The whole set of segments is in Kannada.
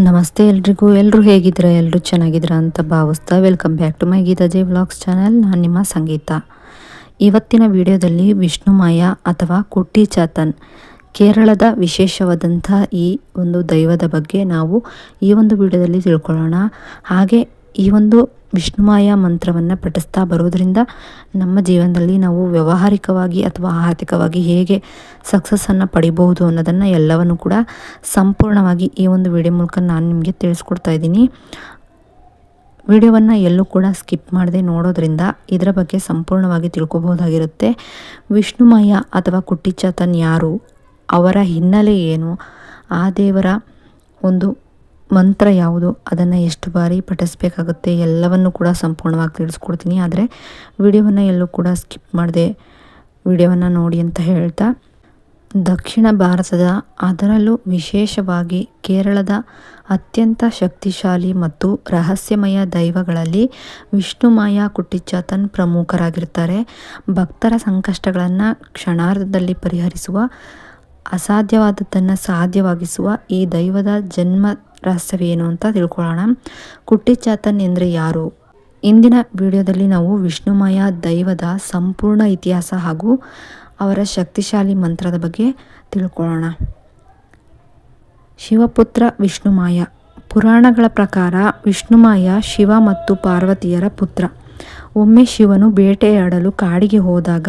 ನಮಸ್ತೆ ಎಲ್ಲರೂ ಹೇಗಿದ್ದೀರಾ? ಎಲ್ಲರೂ ಚೆನ್ನಾಗಿದ್ದೀರಾ ಅಂತ ಭಾವಿಸ್ತಾ welcome back to my Geetha Jai vlogs channel. ನಾನು ನಿಮ್ಮ ಸಂಗೀತ. ಇವತ್ತಿನ ವಿಡಿಯೋದಲ್ಲಿ ವಿಷ್ಣುಮಾಯ ಅಥವಾ ಕುಟ್ಟಿ ಚಾತನ್ ಕೇರಳದ ವಿಶೇಷವಾದಂಥ ಈ ಒಂದು ದೈವದ ಬಗ್ಗೆ ನಾವು ಈ ಒಂದು ವಿಡಿಯೋದಲ್ಲಿ ತಿಳ್ಕೊಳ್ಳೋಣ. ಹಾಗೆ ಈ ಒಂದು ವಿಷ್ಣುಮಾಯ ಮಂತ್ರವನ್ನು ಪಠಿಸ್ತಾ ಬರೋದ್ರಿಂದ ನಮ್ಮ ಜೀವನದಲ್ಲಿ ನಾವು ವ್ಯಾವಹಾರಿಕವಾಗಿ ಅಥವಾ ಆರ್ಥಿಕವಾಗಿ ಹೇಗೆ ಸಕ್ಸಸ್ಸನ್ನು ಪಡಿಬಹುದು ಅನ್ನೋದನ್ನು ಎಲ್ಲವನ್ನು ಕೂಡ ಸಂಪೂರ್ಣವಾಗಿ ಈ ಒಂದು ವಿಡಿಯೋ ಮೂಲಕ ನಾನು ನಿಮಗೆ ತಿಳಿಸ್ಕೊಡ್ತಾ ಇದ್ದೀನಿ. ವಿಡಿಯೋವನ್ನು ಎಲ್ಲೂ ಕೂಡ ಸ್ಕಿಪ್ ಮಾಡದೆ ನೋಡೋದ್ರಿಂದ ಇದರ ಬಗ್ಗೆ ಸಂಪೂರ್ಣವಾಗಿ ತಿಳ್ಕೊಬೋದಾಗಿರುತ್ತೆ. ವಿಷ್ಣುಮಾಯ ಅಥವಾ ಕುಟ್ಟಿ ಚಾತನ್ ಯಾರು, ಅವರ ಹಿನ್ನೆಲೆ ಏನು, ಆ ದೇವರ ಒಂದು ಮಂತ್ರ ಯಾವುದು, ಅದನ್ನು ಎಷ್ಟು ಬಾರಿ ಪಠಿಸಬೇಕಾಗುತ್ತೆ ಎಲ್ಲವನ್ನು ಕೂಡ ಸಂಪೂರ್ಣವಾಗಿ ತಿಳಿಸ್ಕೊಡ್ತೀನಿ. ಆದರೆ ವಿಡಿಯೋವನ್ನು ಎಲ್ಲೂ ಕೂಡ ಸ್ಕಿಪ್ ಮಾಡದೆ ವಿಡಿಯೋವನ್ನು ನೋಡಿ ಅಂತ ಹೇಳ್ತಾ, ದಕ್ಷಿಣ ಭಾರತದ ಅದರಲ್ಲೂ ವಿಶೇಷವಾಗಿ ಕೇರಳದ ಅತ್ಯಂತ ಶಕ್ತಿಶಾಲಿ ಮತ್ತು ರಹಸ್ಯಮಯ ದೈವಗಳಲ್ಲಿ ವಿಷ್ಣುಮಾಯ ಕುಟ್ಟಿ ಚಾತನ್ ಪ್ರಮುಖರಾಗಿರ್ತಾರೆ. ಭಕ್ತರ ಸಂಕಷ್ಟಗಳನ್ನು ಕ್ಷಣಾರ್ಧದಲ್ಲಿ ಪರಿಹರಿಸುವ, ಅಸಾಧ್ಯವಾದದ್ದನ್ನು ಸಾಧ್ಯವಾಗಿಸುವ ಈ ದೈವದ ಜನ್ಮ ರಹಸ್ಯವೇನು ಅಂತ ತಿಳ್ಕೊಳ್ಳೋಣ. ಕುಟ್ಟಿ ಚಾತನ್ ಎಂದರೆ ಯಾರು? ಇಂದಿನ ವಿಡಿಯೋದಲ್ಲಿ ನಾವು ವಿಷ್ಣುಮಾಯ ದೈವದ ಸಂಪೂರ್ಣ ಇತಿಹಾಸ ಹಾಗೂ ಅವರ ಶಕ್ತಿಶಾಲಿ ಮಂತ್ರದ ಬಗ್ಗೆ ತಿಳ್ಕೊಳ್ಳೋಣ. ಶಿವಪುತ್ರ ವಿಷ್ಣುಮಾಯ. ಪುರಾಣಗಳ ಪ್ರಕಾರ ವಿಷ್ಣುಮಾಯ ಶಿವ ಮತ್ತು ಪಾರ್ವತಿಯರ ಪುತ್ರ. ಒಮ್ಮೆ ಶಿವನು ಬೇಟೆಯಾಡಲು ಕಾಡಿಗೆ ಹೋದಾಗ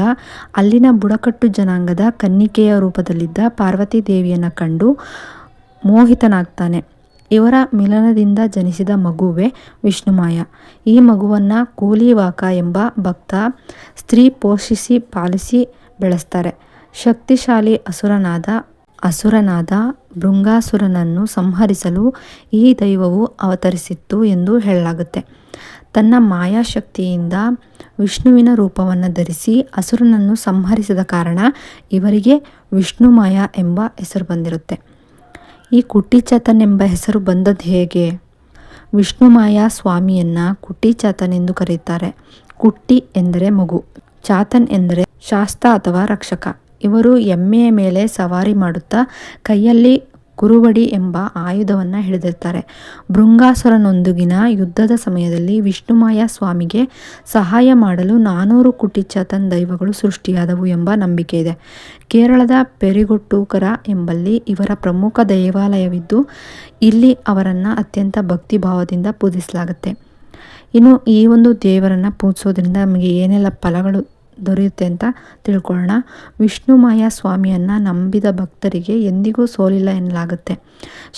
ಅಲ್ಲಿನ ಬುಡಕಟ್ಟು ಜನಾಂಗದ ಕನ್ನಿಕೆಯ ರೂಪದಲ್ಲಿದ್ದ ಪಾರ್ವತಿ ದೇವಿಯನ್ನು ಕಂಡು ಮೋಹಿತನಾಗ್ತಾನೆ. ಇವರ ಮಿಲನದಿಂದ ಜನಿಸಿದ ಮಗುವೇ ವಿಷ್ಣುಮಾಯ. ಈ ಮಗುವನ್ನು ಕೂಲಿವಾಕ ಎಂಬ ಭಕ್ತ ಸ್ತ್ರೀ ಪೋಷಿಸಿ ಪಾಲಿಸಿ ಬೆಳೆಸ್ತಾರೆ. ಶಕ್ತಿಶಾಲಿ ಅಸುರನಾದ ಭೃಂಗಾಸುರನನ್ನು ಸಂಹರಿಸಲು ಈ ದೈವವು ಅವತರಿಸಿತ್ತು ಎಂದು ಹೇಳಲಾಗುತ್ತೆ. ತನ್ನ ಮಾಯಾಶಕ್ತಿಯಿಂದ ವಿಷ್ಣುವಿನ ರೂಪವನ್ನು ಧರಿಸಿ ಅಸುರನನ್ನು ಸಂಹರಿಸಿದ ಕಾರಣ ಇವರಿಗೆ ವಿಷ್ಣುಮಾಯ ಎಂಬ ಹೆಸರು ಬಂದಿರುತ್ತೆ. ಈ ಕುಟ್ಟಿ ಚಾತನ್ ಎಂಬ ಹೆಸರು ಬಂದದ್ದು ಹೇಗೆ? ವಿಷ್ಣುಮಾಯ ಸ್ವಾಮಿಯನ್ನು ಕುಟ್ಟಿ ಚಾತನ್ ಎಂದು ಕರೆಯುತ್ತಾರೆ. ಕುಟ್ಟಿ ಎಂದರೆ ಮಗು, ಚಾತನ್ ಎಂದರೆ ಶಾಸ್ತ ಅಥವಾ ರಕ್ಷಕ. ಇವರು ಎಮ್ಮೆಯ ಮೇಲೆ ಸವಾರಿ ಮಾಡುತ್ತಾ ಕೈಯಲ್ಲಿ ಕುರುವಡಿ ಎಂಬ ಆಯುಧವನ್ನು ಹಿಡಿದಿರ್ತಾರೆ. ಭೃಂಗಾಸುರನೊಂದಿಗಿನ ಯುದ್ಧದ ಸಮಯದಲ್ಲಿ ವಿಷ್ಣುಮಾಯ ಸ್ವಾಮಿಗೆ ಸಹಾಯ ಮಾಡಲು 400 ಕುಟ್ಟಿ ಚಾತನ್ ದೈವಗಳು ಸೃಷ್ಟಿಯಾದವು ಎಂಬ ನಂಬಿಕೆ ಇದೆ. ಕೇರಳದ ಪೆರಿಗೊಟ್ಟೂಕರ ಎಂಬಲ್ಲಿ ಇವರ ಪ್ರಮುಖ ದೇವಾಲಯವಿದ್ದು ಇಲ್ಲಿ ಅವರನ್ನು ಅತ್ಯಂತ ಭಕ್ತಿಭಾವದಿಂದ ಪೂಜಿಸಲಾಗುತ್ತೆ. ಇನ್ನು ಈ ಒಂದು ದೇವರನ್ನು ಪೂಜಿಸೋದ್ರಿಂದ ನಮಗೆ ಏನೆಲ್ಲ ಫಲಗಳು ದೊರೆಯುತ್ತೆ ಅಂತ ತಿಳ್ಕೊಳ್ಳೋಣ. ವಿಷ್ಣುಮಾಯ ಸ್ವಾಮಿಯನ್ನು ನಂಬಿದ ಭಕ್ತರಿಗೆ ಎಂದಿಗೂ ಸೋಲಿಲ್ಲ ಎನ್ನಲಾಗುತ್ತೆ.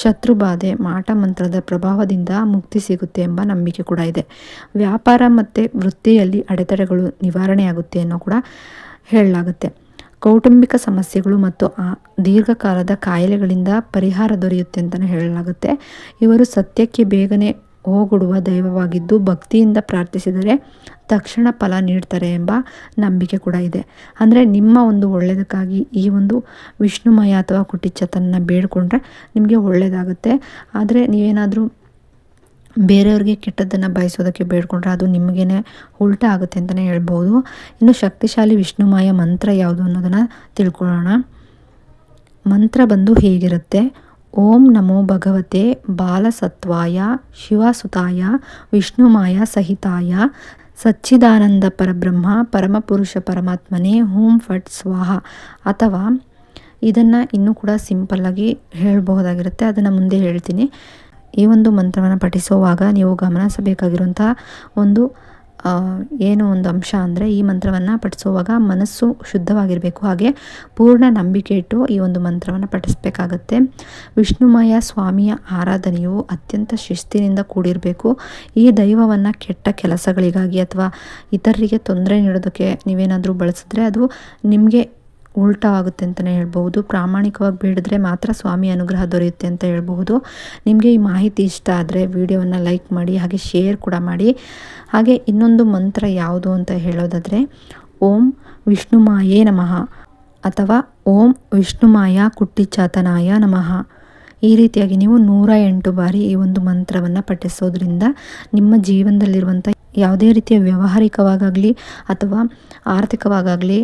ಶತ್ರುಬಾಧೆ, ಮಾಟ ಮಂತ್ರದ ಪ್ರಭಾವದಿಂದ ಮುಕ್ತಿ ಸಿಗುತ್ತೆ ಎಂಬ ನಂಬಿಕೆ ಕೂಡ ಇದೆ. ವ್ಯಾಪಾರ ಮತ್ತು ವೃತ್ತಿಯಲ್ಲಿ ಅಡೆತಡೆಗಳು ನಿವಾರಣೆಯಾಗುತ್ತೆ ಅನ್ನೋ ಕೂಡ ಹೇಳಲಾಗುತ್ತೆ. ಕೌಟುಂಬಿಕ ಸಮಸ್ಯೆಗಳು ಮತ್ತು ದೀರ್ಘಕಾಲದ ಕಾಯಿಲೆಗಳಿಂದ ಪರಿಹಾರ ದೊರೆಯುತ್ತೆ ಅಂತಲೇ ಹೇಳಲಾಗುತ್ತೆ. ಇವರು ಸತ್ಯಕ್ಕೆ ಬೇಗನೆ ಹೋಗೊಡುವ ದೈವವಾಗಿದ್ದು ಭಕ್ತಿಯಿಂದ ಪ್ರಾರ್ಥಿಸಿದರೆ ತಕ್ಷಣ ಫಲ ನೀಡ್ತಾರೆ ಎಂಬ ನಂಬಿಕೆ ಕೂಡ ಇದೆ. ಅಂದರೆ ನಿಮ್ಮ ಒಂದು ಒಳ್ಳೆಯದಕ್ಕಾಗಿ ಈ ಒಂದು ವಿಷ್ಣುಮಾಯ ಅಥವಾ ಕುಟ್ಟಿ ಚಾತನ್ನ ಬೇಡಿಕೊಂಡ್ರೆ ನಿಮಗೆ ಒಳ್ಳೆಯದಾಗುತ್ತೆ. ಆದರೆ ನೀವೇನಾದರೂ ಬೇರೆಯವ್ರಿಗೆ ಕೆಟ್ಟದ್ದನ್ನು ಬಯಸೋದಕ್ಕೆ ಬೇಡ್ಕೊಂಡ್ರೆ ಅದು ನಿಮಗೇನೆ ಉಲ್ಟಾ ಆಗುತ್ತೆ ಅಂತಲೇ ಹೇಳ್ಬೋದು. ಇನ್ನು ಶಕ್ತಿಶಾಲಿ ವಿಷ್ಣುಮಾಯ ಮಂತ್ರ ಯಾವುದು ಅನ್ನೋದನ್ನು ತಿಳ್ಕೊಳ್ಳೋಣ. ಮಂತ್ರ ಬಂದು ಹೇಗಿರುತ್ತೆ: ಓಂ ನಮೋ ಭಗವತೆ ಬಾಲಸತ್ವಾಯ ಶಿವಸುತಾಯ ವಿಷ್ಣುಮಾಯ ಸಹಿತಾಯ ಸಚ್ಚಿದಾನಂದ ಪರಬ್ರಹ್ಮ ಪರಮಪುರುಷ ಪರಮಾತ್ಮನೇ ಓಂ ಫಟ್ ಸ್ವಾಹ. ಅಥವಾ ಇದನ್ನು ಇನ್ನೂ ಕೂಡ ಸಿಂಪಲ್ಲಾಗಿ ಹೇಳಬಹುದಾಗಿರುತ್ತೆ, ಅದನ್ನು ಮುಂದೆ ಹೇಳ್ತೀನಿ. ಈ ಒಂದು ಮಂತ್ರವನ್ನು ಪಠಿಸುವಾಗ ನೀವು ಗಮನಿಸಬೇಕಾಗಿರುವಂಥ ಒಂದು ಒಂದು ಅಂಶ ಅಂದರೆ ಈ ಮಂತ್ರವನ್ನು ಪಠಿಸುವಾಗ ಮನಸ್ಸು ಶುದ್ಧವಾಗಿರಬೇಕು. ಹಾಗೆ ಪೂರ್ಣ ನಂಬಿಕೆ ಇಟ್ಟು ಈ ಒಂದು ಮಂತ್ರವನ್ನು ಪಠಿಸಬೇಕಾಗತ್ತೆ. ವಿಷ್ಣುಮಾಯ ಸ್ವಾಮಿಯ ಆರಾಧನೆಯು ಅತ್ಯಂತ ಶಿಸ್ತಿನಿಂದ ಕೂಡಿರಬೇಕು. ಈ ದೈವವನ್ನು ಕೆಟ್ಟ ಕೆಲಸಗಳಿಗಾಗಿ ಅಥವಾ ಇತರರಿಗೆ ತೊಂದರೆ ನೀಡೋದಕ್ಕೆ ನೀವೇನಾದರೂ ಬಳಸಿದ್ರೆ ಅದು ನಿಮಗೆ ಉಲ್ಟವಾಗುತ್ತೆ ಅಂತಲೇ ಹೇಳ್ಬಹುದು. ಪ್ರಾಮಾಣಿಕವಾಗಿ ಬೇಡಿದ್ರೆ ಮಾತ್ರ ಸ್ವಾಮಿ ಅನುಗ್ರಹ ದೊರೆಯುತ್ತೆ ಅಂತ ಹೇಳ್ಬಹುದು. ನಿಮಗೆ ಈ ಮಾಹಿತಿ ಇಷ್ಟ ಆದರೆ ವಿಡಿಯೋವನ್ನು ಲೈಕ್ ಮಾಡಿ, ಹಾಗೆ ಶೇರ್ ಕೂಡ ಮಾಡಿ. ಹಾಗೆ ಇನ್ನೊಂದು ಮಂತ್ರ ಯಾವುದು ಅಂತ ಹೇಳೋದಾದರೆ ಓಂ ವಿಷ್ಣುಮಾಯೇ ನಮಃ ಅಥವಾ ಓಂ ವಿಷ್ಣುಮಾಯ ಕುಟ್ಟಿ ಚಾತನಾಯ ನಮಃ. ಈ ರೀತಿಯಾಗಿ ನೀವು 108 ಬಾರಿ ಈ ಒಂದು ಮಂತ್ರವನ್ನು ಪಠಿಸೋದ್ರಿಂದ ನಿಮ್ಮ ಜೀವನದಲ್ಲಿರುವಂಥ ಯಾವುದೇ ರೀತಿಯ ವ್ಯಾವಹಾರಿಕವಾಗಲಿ ಅಥವಾ ಆರ್ಥಿಕವಾಗಲಿ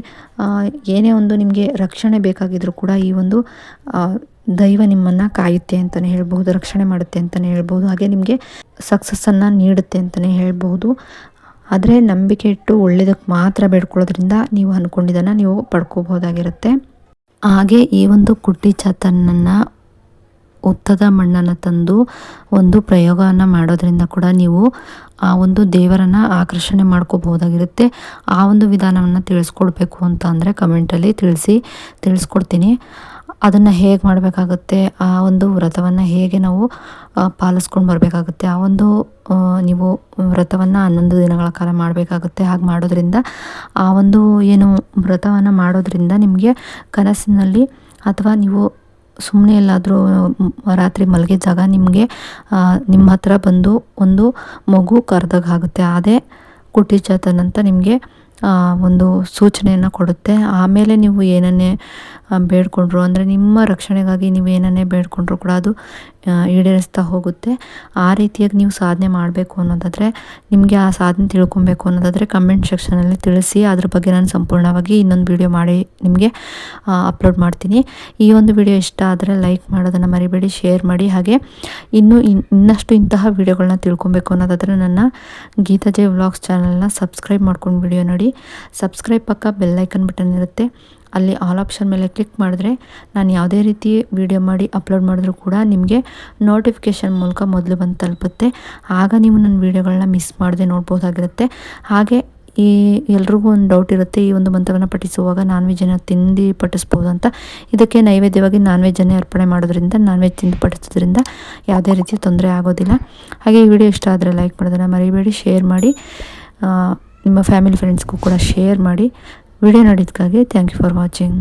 ಏನೇ ಒಂದು ನಿಮಗೆ ರಕ್ಷಣೆ ಬೇಕಾಗಿದ್ರೂ ಕೂಡ ಈ ಒಂದು ದೈವ ನಿಮ್ಮನ್ನು ಕಾಯುತ್ತೆ ಅಂತಲೇ ಹೇಳ್ಬೋದು, ರಕ್ಷಣೆ ಮಾಡುತ್ತೆ ಅಂತಲೇ ಹೇಳ್ಬೋದು. ಹಾಗೆ ನಿಮಗೆ ಸಕ್ಸಸ್ಸನ್ನು ನೀಡುತ್ತೆ ಅಂತಲೇ ಹೇಳ್ಬೋದು. ಆದರೆ ನಂಬಿಕೆ ಇಟ್ಟು ಒಳ್ಳೆಯದಕ್ಕೆ ಮಾತ್ರ ಬೇಡ್ಕೊಳ್ಳೋದ್ರಿಂದ ನೀವು ಅಂದ್ಕೊಂಡಿದ್ದನ್ನು ನೀವು ಪಡ್ಕೋಬೋದಾಗಿರುತ್ತೆ. ಹಾಗೆ ಈ ಒಂದು ಕುಟ್ಟಿ ಚಾತನನ್ನು ಉತ್ತದ ಮಣ್ಣನ್ನು ತಂದು ಒಂದು ಪ್ರಯೋಗವನ್ನು ಮಾಡೋದ್ರಿಂದ ಕೂಡ ನೀವು ಆ ಒಂದು ದೇವರನ್ನು ಆಕರ್ಷಣೆ ಮಾಡ್ಕೋಬಹುದಾಗಿರುತ್ತೆ. ಆ ಒಂದು ವಿಧಾನವನ್ನು ತಿಳಿಸ್ಕೊಡ್ಬೇಕು ಅಂತ ಅಂದರೆ ಕಮೆಂಟಲ್ಲಿ ತಿಳಿಸ್ಕೊಡ್ತೀನಿ. ಅದನ್ನು ಹೇಗೆ ಮಾಡಬೇಕಾಗುತ್ತೆ, ಆ ಒಂದು ವ್ರತವನ್ನು ಹೇಗೆ ನಾವು ಪಾಲಿಸ್ಕೊಂಡು ಬರಬೇಕಾಗುತ್ತೆ, ಆ ಒಂದು ನೀವು ವ್ರತವನ್ನು 11 ದಿನಗಳ ಕಾಲ ಮಾಡಬೇಕಾಗುತ್ತೆ. ಹಾಗೆ ಮಾಡೋದ್ರಿಂದ ಆ ಒಂದು ಏನು ವ್ರತವನ್ನು ಮಾಡೋದ್ರಿಂದ ನಿಮಗೆ ಕನಸಿನಲ್ಲಿ ಅಥವಾ ನೀವು ಸುಮ್ಮನೆ ಎಲ್ಲಾದರೂ ರಾತ್ರಿ ಮಲಗಿದಾಗ ನಿಮಗೆ ನಿಮ್ಮ ಹತ್ರ ಬಂದು ಒಂದು ಮಗು ಕರೆದಾಗ ಆಗುತ್ತೆ. ಅದೇ ಕುಟ್ಟಿ ಚಾತನ್ ಅಂತ ನಿಮಗೆ ಒಂದು ಸೂಚನೆಯನ್ನು ಕೊಡುತ್ತೆ. ಆಮೇಲೆ ನೀವು ಏನನ್ನೇ ಬೇಡ್ಕೊಂಡ್ರು ಅಂದರೆ ನಿಮ್ಮ ರಕ್ಷಣೆಗಾಗಿ ನೀವು ಏನನ್ನೇ ಬೇಡ್ಕೊಂಡ್ರು ಕೂಡ ಅದು ಈಡೇರಿಸ್ತಾ ಹೋಗುತ್ತೆ. ಆ ರೀತಿಯಾಗಿ ನೀವು ಸಾಧನೆ ಮಾಡಬೇಕು ಅನ್ನೋದಾದರೆ, ನಿಮಗೆ ಆ ಸಾಧನೆ ತಿಳ್ಕೊಬೇಕು ಅನ್ನೋದಾದರೆ ಕಮೆಂಟ್ ಸೆಕ್ಷನಲ್ಲಿ ತಿಳಿಸಿ. ಅದ್ರ ಬಗ್ಗೆ ನಾನು ಸಂಪೂರ್ಣವಾಗಿ ಇನ್ನೊಂದು ವಿಡಿಯೋ ಮಾಡಿ ನಿಮಗೆ ಅಪ್ಲೋಡ್ ಮಾಡ್ತೀನಿ. ಈ ಒಂದು ವಿಡಿಯೋ ಇಷ್ಟ ಆದರೆ ಲೈಕ್ ಮಾಡೋದನ್ನು ಮರಿಬೇಡಿ, ಶೇರ್ ಮಾಡಿ. ಹಾಗೆ ಇನ್ನಷ್ಟು ಇಂತಹ ವಿಡಿಯೋಗಳನ್ನ ತಿಳ್ಕೊಬೇಕು ಅನ್ನೋದಾದರೆ ನನ್ನ ಗೀತಾ ಜೈ ವ್ಲಾಗ್ಸ್ ಚಾನಲ್ನ ಸಬ್ಸ್ಕ್ರೈಬ್ ಮಾಡ್ಕೊಂಡು ವಿಡಿಯೋ ನೋಡಿ. ಸಬ್ಸ್ಕ್ರೈಬ್ ಪಕ್ಕ ಬೆಲ್ಲೈಕನ್ ಬಟನ್ ಇರುತ್ತೆ, ಅಲ್ಲಿ ಆಲ್ ಆಪ್ಷನ್ ಮೇಲೆ ಕ್ಲಿಕ್ ಮಾಡಿದ್ರೆ ನಾನು ಯಾವುದೇ ರೀತಿ ವಿಡಿಯೋ ಮಾಡಿ ಅಪ್ಲೋಡ್ ಮಾಡಿದ್ರೂ ಕೂಡ ನಿಮಗೆ ನೋಟಿಫಿಕೇಷನ್ ಮೂಲಕ ಮೊದಲು ಬಂದು ತಲುಪುತ್ತೆ. ಆಗ ನೀವು ನನ್ನ ವೀಡಿಯೋಗಳನ್ನ ಮಿಸ್ ಮಾಡದೆ ನೋಡ್ಬೋದಾಗಿರುತ್ತೆ. ಹಾಗೆ ಈ ಎಲ್ರಿಗೂ ಒಂದು ಡೌಟ್ ಇರುತ್ತೆ, ಈ ಒಂದು ಮಂತ್ರವನ್ನು ಪಠಿಸುವಾಗ ನಾನ್ ವೆಜ್ಜನ್ನು ತಿಂದು ಪಠಿಸ್ಬೋದು ಅಂತ. ಇದಕ್ಕೆ ನೈವೇದ್ಯವಾಗಿ ನಾನ್ ವೆಜ್ಜನ್ನೇ ಅರ್ಪಣೆ ಮಾಡೋದ್ರಿಂದ, ನಾನ್ ವೆಜ್ ತಿಂದು ಪಠಿಸೋದ್ರಿಂದ ಯಾವುದೇ ರೀತಿ ತೊಂದರೆ ಆಗೋದಿಲ್ಲ. ಹಾಗೆ ಈ ವಿಡಿಯೋ ಇಷ್ಟ ಆದರೆ ಲೈಕ್ ಮಾಡೋದನ್ನು ಮರಿಬೇಡಿ, ಶೇರ್ ಮಾಡಿ, ನಿಮ್ಮ ಫ್ಯಾಮಿಲಿ ಫ್ರೆಂಡ್ಸ್ಗೂ ಕೂಡ ಶೇರ್ ಮಾಡಿ. ವಿಡಿಯೋ ನೋಡಿದ್ದಕ್ಕಾಗಿ ಥ್ಯಾಂಕ್ ಯು ಫಾರ್ ವಾಚಿಂಗ್.